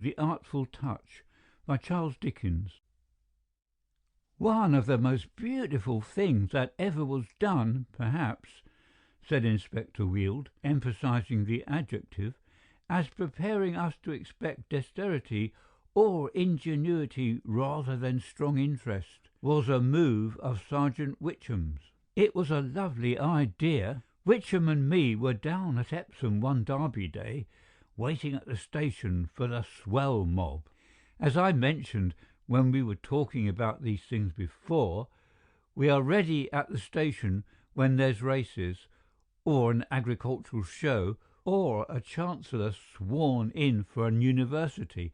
The Artful Touch by Charles Dickens. "One of the most beautiful things that ever was done, perhaps," said Inspector Wield, emphasizing the adjective, as preparing us to expect dexterity or ingenuity rather than strong interest, was a move of Sergeant Witcham's. It was a lovely idea. Witcham and me were down at Epsom one Derby day, waiting at the station for the swell mob. As I mentioned when we were talking about these things before, we are ready at the station when there's races, or an agricultural show, or a chancellor sworn in for an university,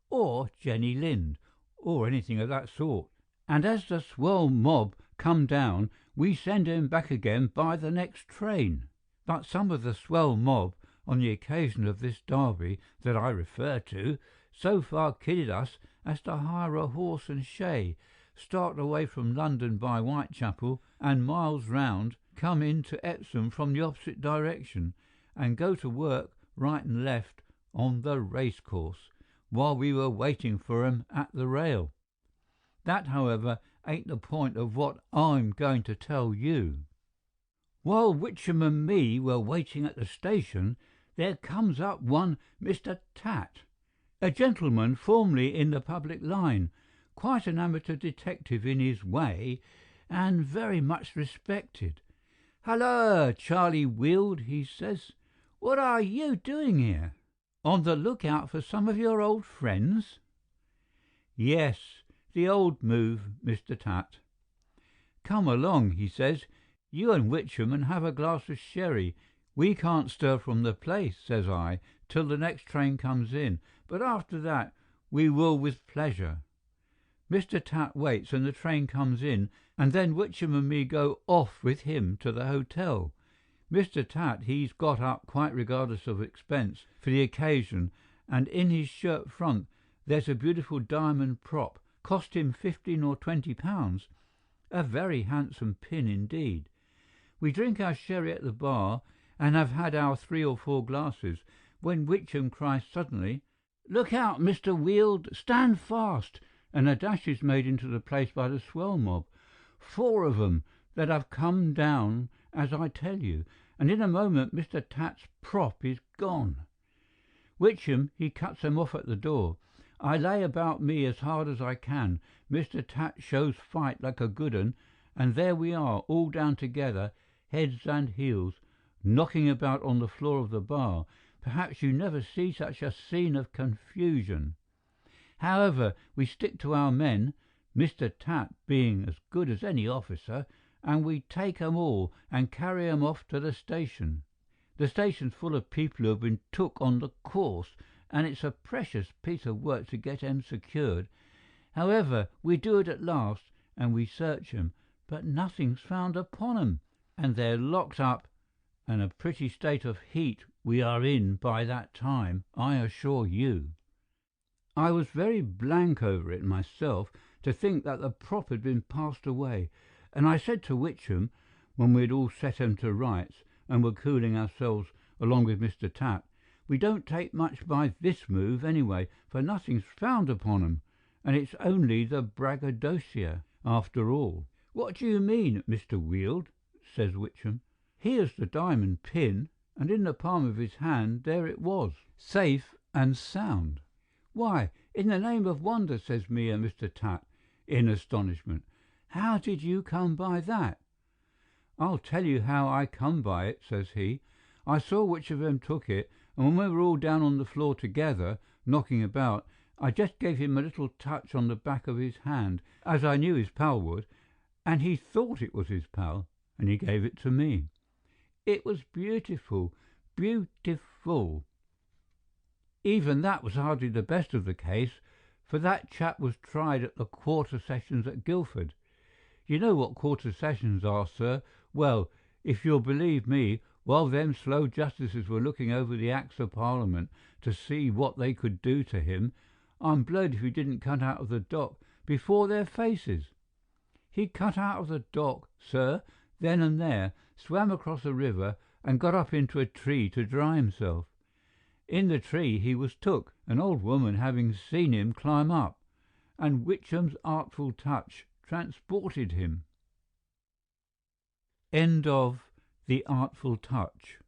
or Jenny Lind, or anything of that sort. And as the swell mob come down, we send him back again by the next train. But some of the swell mob, on the occasion of this derby that I refer to, so far kidded us as to hire a horse and shay, start away from London by Whitechapel, and miles round, come into Epsom from the opposite direction, and go to work right and left on the racecourse, while we were waiting for 'em at the rail. That, however, ain't the point of what I'm going to tell you. While Witcham and me were waiting at the station, there comes up one Mr. Tat, a gentleman formerly in the public line, quite an amateur detective in his way, and very much respected. "Halloa, Charlie Wield," he says, "what are you doing here? On the lookout for some of your old friends?" "Yes, the old move, Mr. Tat." "Come along," he says, "you and Witcham, and have a glass of sherry. We can't stir from the place," says I, "till the next train comes in, but after that we will with pleasure." Mr. Tat waits, and the train comes in, and then Witcham and me go off with him to the hotel. Mr. Tat, he's got up, quite regardless of expense, for the occasion, and in his shirt front there's a beautiful diamond prop, cost him £15 or £20, a very handsome pin indeed. We drink our sherry at the bar, and have had our 3 or 4 glasses, when Witcham cries suddenly, "Look out, Mr. Wield, stand fast!" and a dash is made into the place by the swell mob, 4 of 'em that have come down as I tell you, and in a moment Mr. Tat's prop is gone. Witcham, he cuts them off at the door. I lay about me as hard as I can. Mr. Tat shows fight like a good 'un, and there we are, all down together, heads and heels, knocking about on the floor of the bar. Perhaps you never see such a scene of confusion. However, we stick to our men, Mr. Tat being as good as any officer, and we take 'em all and carry 'em off to the station. The station's full of people who have been took on the course, and it's a precious piece of work to get 'em secured. However, we do it at last, and we search 'em, but nothing's found upon 'em, and they're locked up, and a pretty state of heat we are in by that time, I assure you. I was very blank over it myself, to think that the prop had been passed away, and I said to Witcham, when we had all set 'em to rights, and were cooling ourselves along with Mr. Tat, "We don't take much by this move, anyway, for nothing's found upon 'em, and it's only the braggadocio, after all." "What do you mean, Mr. Wield?" says Witcham. "Here's the diamond pin, and in the palm of his hand there it was, safe and sound." "Why, in the name of wonder," says me and Mr. Tat, in astonishment, "how did you come by that?" "I'll tell you how I come by it," says he. "I saw which of them took it, and when we were all down on the floor together, knocking about, I just gave him a little touch on the back of his hand, as I knew his pal would, and he thought it was his pal, and he gave it to me. It was beautiful, beautiful. Even that was hardly the best of the case, for that chap was tried at the Quarter Sessions at Guildford. You know what Quarter Sessions are, sir? Well, if you'll believe me, while them slow justices were looking over the Acts of Parliament to see what they could do to him, I'm blowed if he didn't cut out of the dock before their faces. He cut out of the dock, sir, then and there, swam across the river, and got up into a tree to dry himself. In the tree he was took, an old woman having seen him climb up, and Witcham's artful touch transported him. End of The Artful Touch.